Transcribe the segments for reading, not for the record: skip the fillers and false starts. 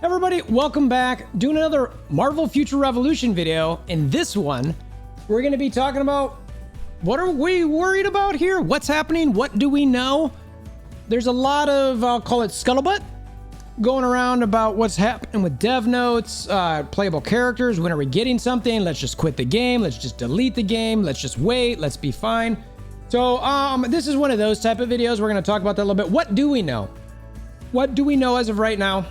Everybody, welcome back. Doing another Marvel Future Revolution video. In this one, we're going to be talking about what are we worried about here? What's happening? What do we know? There's a lot of, I'll call it scuttlebutt, going around about what's happening with dev notes, playable characters. When are we getting something? Let's just quit the game. Let's just delete the game. Let's just wait. Let's be fine. So this is one of those type of videos. We're going to talk about that a little bit. What do we know? What do we know as of right now?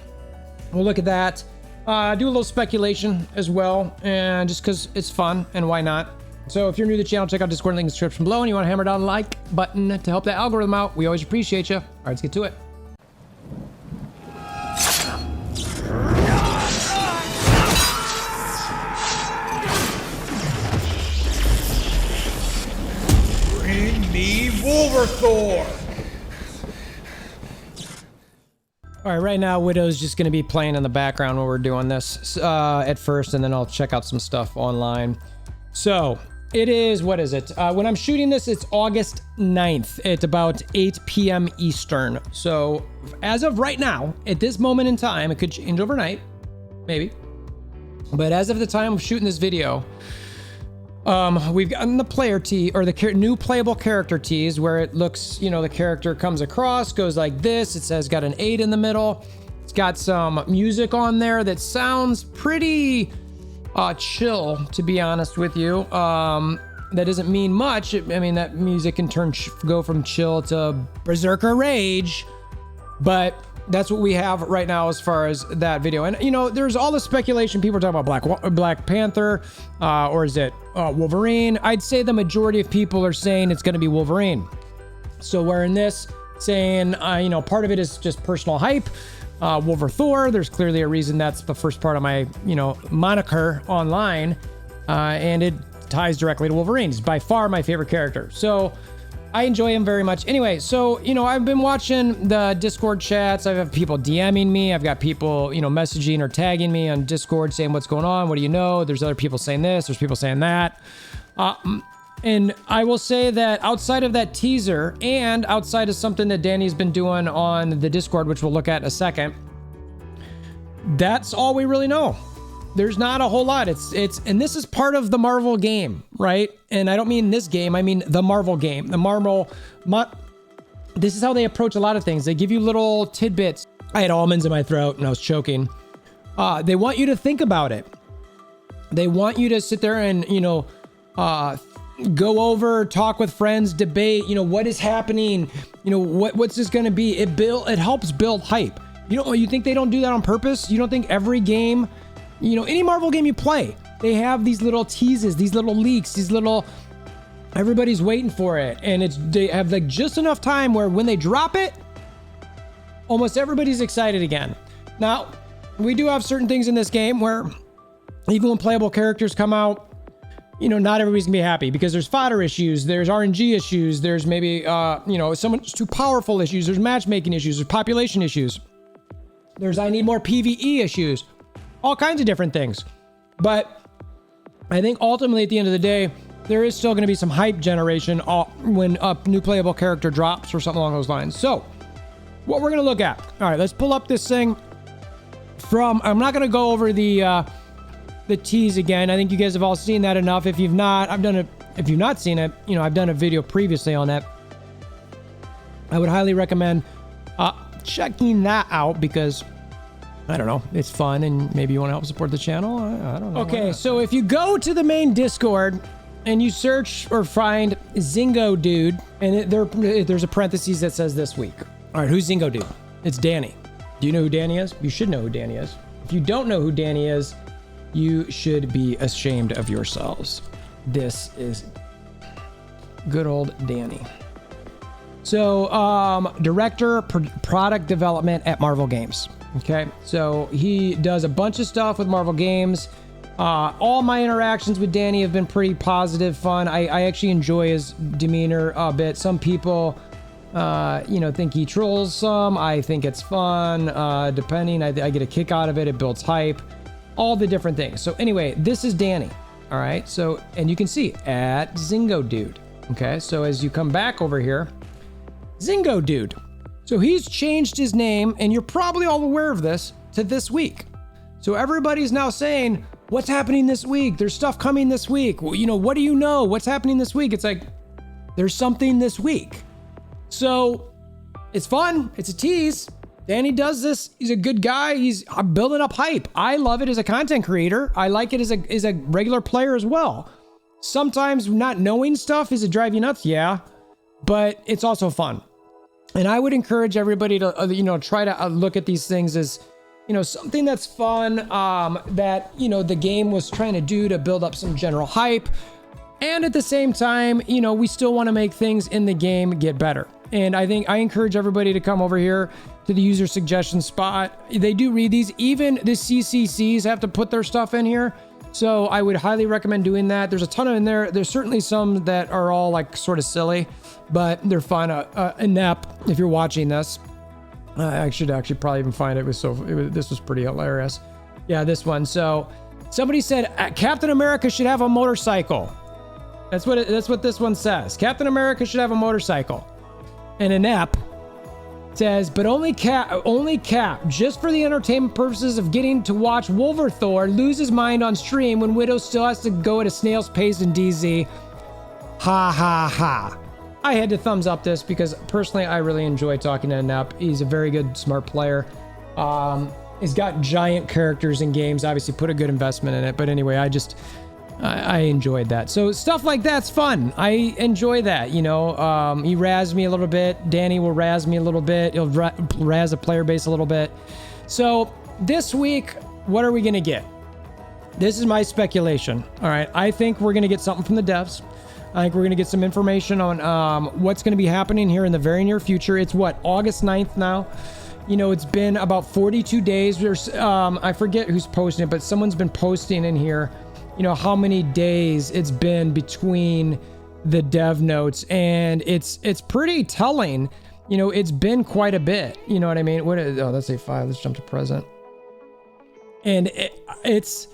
We'll look at that, do a little speculation as well, and just because it's fun, and why not? So if you're new to the channel, check out Discord, link in the description below, and you want to hammer down the like button to help that algorithm out. We always appreciate you. All right, let's get to it. Bring me WolverThor! All right, right now, Widow's just going to be playing in the background while we're doing this at first, and then I'll check out some stuff online. So, it is, what is it? When I'm shooting this, it's August 9th. It's about 8 p.m. Eastern. So, as of right now, at this moment in time, it could change overnight, maybe. But as of the time of shooting this video, we've gotten the player tee, or the new playable character tees, where it looks, you know, the character comes across, goes like this. It says got an 8 in the middle. It's got some music on there that sounds pretty chill, to be honest with you. That doesn't mean much. I mean, that music can go from chill to berserker rage, but that's what we have right now as far as that video. And, you know, there's all the speculation. People are talking about Black Panther, or is it Wolverine? I'd say the majority of people are saying it's going to be Wolverine. So we're in this saying, you know, part of it is just personal hype. WolverThor, there's clearly a reason that's the first part of my, you know, moniker online. And it ties directly to Wolverine. He's by far my favorite character. So I enjoy him very much. Anyway, so, you know, I've been watching the Discord chats. I have people DMing me. I've got people, you know, messaging or tagging me on Discord saying what's going on. What do you know? There's other people saying this. There's people saying that. And I will say that outside of that teaser and outside of something that Danny's been doing on the Discord, which we'll look at in a second, that's all we really know. There's not a whole lot. And this is part of the Marvel game, right? And I don't mean this game, I mean the Marvel game. This is how they approach a lot of things. They give you little tidbits. I had almonds in my throat and I was choking. They want you to think about it. They want you to sit there and, you know, go over, talk with friends, debate, you know, what is happening, you know, what's this going to be? It helps build hype. You think they don't do that on purpose? You don't think every game, you know, any Marvel game you play, they have these little teases, these little leaks, everybody's waiting for it. And they have like just enough time where when they drop it, almost everybody's excited again. Now, we do have certain things in this game where even when playable characters come out, you know, not everybody's gonna be happy because there's fodder issues, there's RNG issues, there's maybe, you know, someone's too powerful issues, there's matchmaking issues, there's population issues, there's I need more PvE issues. All kinds of different things. But I think ultimately at the end of the day, there is still going to be some hype generation when a new playable character drops or something along those lines. So what we're going to look at. All right, let's pull up this thing from, I'm not going to go over the tease again. I think you guys have all seen that enough. If you've not, if you've not seen it, you know, I've done a video previously on that. I would highly recommend checking that out because I don't know, it's fun and maybe you want to help support the channel. I don't know. Okay, so if you go to the main Discord and you search or find Zingo Dude, and there's a parentheses that says this week. All right, who's Zingo Dude? It's Danny. Do you know who Danny is? You should know who Danny is. If you don't know who Danny is, you should be ashamed of yourselves. This is good old Danny. So, director, product development at Marvel Games. Okay, so he does a bunch of stuff with Marvel Games. All my interactions with Danny have been pretty positive, fun. I actually enjoy his demeanor a bit. Some people, you know, think he trolls some. I think it's fun. Depending, I get a kick out of it. It builds hype. All the different things. So anyway, this is Danny. All right, so, and you can see at Zingo Dude. Okay, so as you come back over here, Zingo Dude. So he's changed his name, and you're probably all aware of this, to this week. So everybody's now saying, what's happening this week? There's stuff coming this week. Well, what do you know? What's happening this week? It's like, there's something this week. So it's fun. It's a tease. Danny does this. He's a good guy. He's building up hype. I love it as a content creator. I like it as a regular player as well. Sometimes not knowing stuff, is it drive you nuts? Yeah, but it's also fun. And I would encourage everybody to, try to look at these things as, something that's fun, that, the game was trying to do to build up some general hype. And at the same time, we still want to make things in the game get better. And I encourage everybody to come over here to the user suggestion spot. They do read these. Even the CCCs have to put their stuff in here. So I would highly recommend doing that. There's a ton of in there. There's certainly some that are all like sort of silly, but they're fun. Inept, if you're watching this, I should actually probably even find it. This was pretty hilarious. Yeah, this one. So somebody said Captain America should have a motorcycle. That's what this one says. Captain America should have a motorcycle. And Inept says, but only Cap, just for the entertainment purposes of getting to watch WolverThor lose his mind on stream when Widow still has to go at a snail's pace in DZ. Ha ha ha. I had to thumbs up this because personally I really enjoy talking to Inept. He's a very good, smart player. He's got giant characters in games, obviously put a good investment in it. But anyway, I enjoyed that. So stuff like that's fun. I enjoy that. He razzed me a little bit. Danny will razz me a little bit. He'll razz the player base a little bit. So this week, what are we going to get? This is my speculation. All right. I think we're going to get something from the devs. I think we're going to get some information on what's going to be happening here in the very near future. It's August 9th now. It's been about 42 days. I forget who's posting it, but someone's been posting in here how many days it's been between the dev notes, and it's pretty telling. It's been quite a bit. You know what I mean? That's A5. Let's jump to present. And it's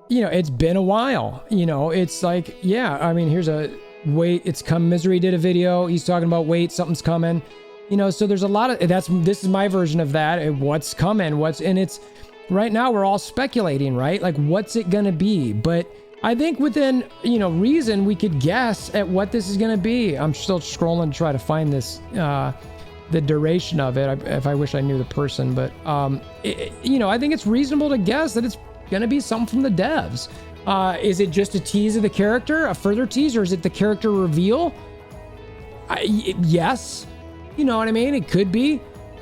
been a while. It's like, yeah, I mean, here's a wait, it's come. Misery did a video. He's talking about wait, something's coming. So there's a lot of this is my version of that. What's coming? And it's right now we're all speculating, right? Like, what's it gonna be? But I think within reason we could guess at what this is gonna be. I'm still scrolling to try to find this, the duration of it. If I wish I knew the person, but I think it's reasonable to guess that it's gonna be something from the devs. Is it just a tease of the character, a further tease, or is it the character reveal? Yes, you know what I mean. It could be.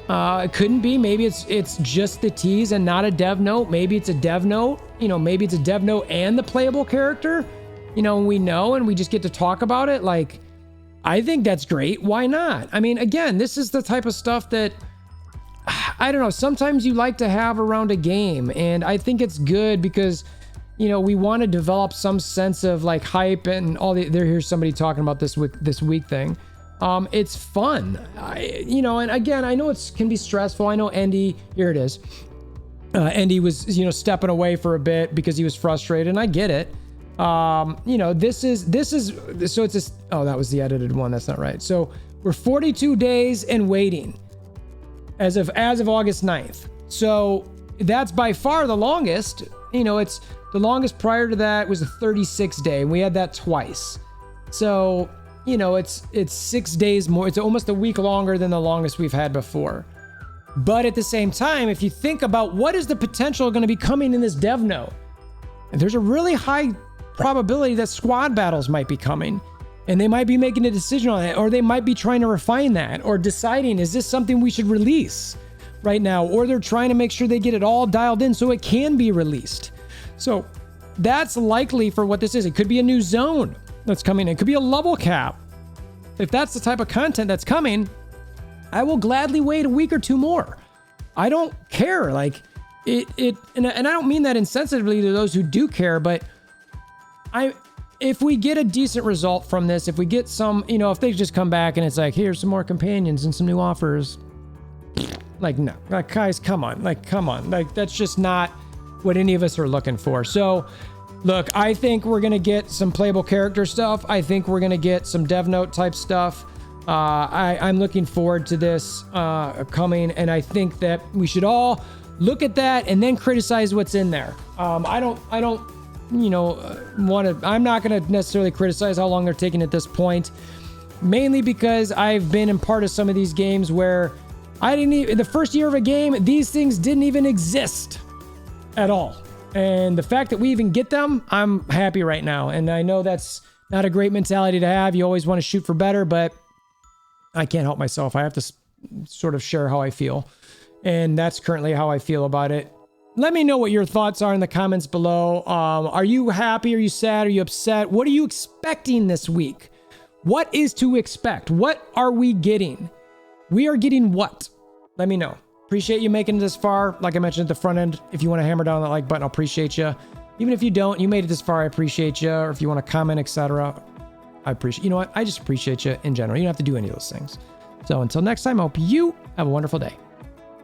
It couldn't be. Maybe it's just the tease and not a dev note. Maybe it's a dev note. Maybe it's a dev note and the playable character. We know and we just get to talk about it. Like, I think that's great. Why not? I mean, again, this is the type of stuff that I don't know. Sometimes you like to have around a game, and I think it's good because we want to develop some sense of like hype and all the. Here's somebody talking about this week thing. It's fun, and again, I know it can be stressful. I know Andy, here it is. Andy was, stepping away for a bit because he was frustrated, and I get it. This is, so it's that was the edited one. That's not right. So we're 42 days and waiting as of August 9th. So that's by far the longest. It's the longest prior to that was a 36 day, and we had that twice. So it's 6 days more. It's almost a week longer than the longest we've had before. But at the same time, if you think about what is the potential going to be coming in this dev note, there's a really high probability that squad battles might be coming, and they might be making a decision on it, or they might be trying to refine that, or deciding, is this something we should release right now? Or they're trying to make sure they get it all dialed in so it can be released. So that's likely for what this is. It could be a new zone that's coming in. It could be a level cap. If that's the type of content that's coming, I will gladly wait a week or two more. I don't care. Like and I don't mean that insensitively to those who do care, but if we get a decent result from this, if we get some, if they just come back and it's like, here's some more companions and some new offers, like, no, like, guys, come on, like, that's just not what any of us are looking for. So look, I think we're going to get some playable character stuff. I think we're going to get some dev note type stuff. I'm looking forward to this coming, and I think that we should all look at that and then criticize what's in there. I don't, you know, I'm not going to necessarily criticize how long they're taking at this point, mainly because I've been in part of some of these games where I didn't even, the first year of a game, these things didn't even exist at all. And the fact that we even get them, I'm happy right now. And I know that's not a great mentality to have. You always want to shoot for better, but I can't help myself. I have to sort of share how I feel. And that's currently how I feel about it. Let me know what your thoughts are in the comments below. Are you happy? Are you sad? Are you upset? What are you expecting this week? What is to expect? What are we getting? We are getting what? Let me know. Appreciate you making it this far. Like I mentioned at the front end, if you want to hammer down that like button, I'll appreciate you. Even if you don't, you made it this far, I appreciate you. Or if you want to comment, etc., I appreciate, you know what? I just appreciate you in general. You don't have to do any of those things. So until next time, I hope you have a wonderful day.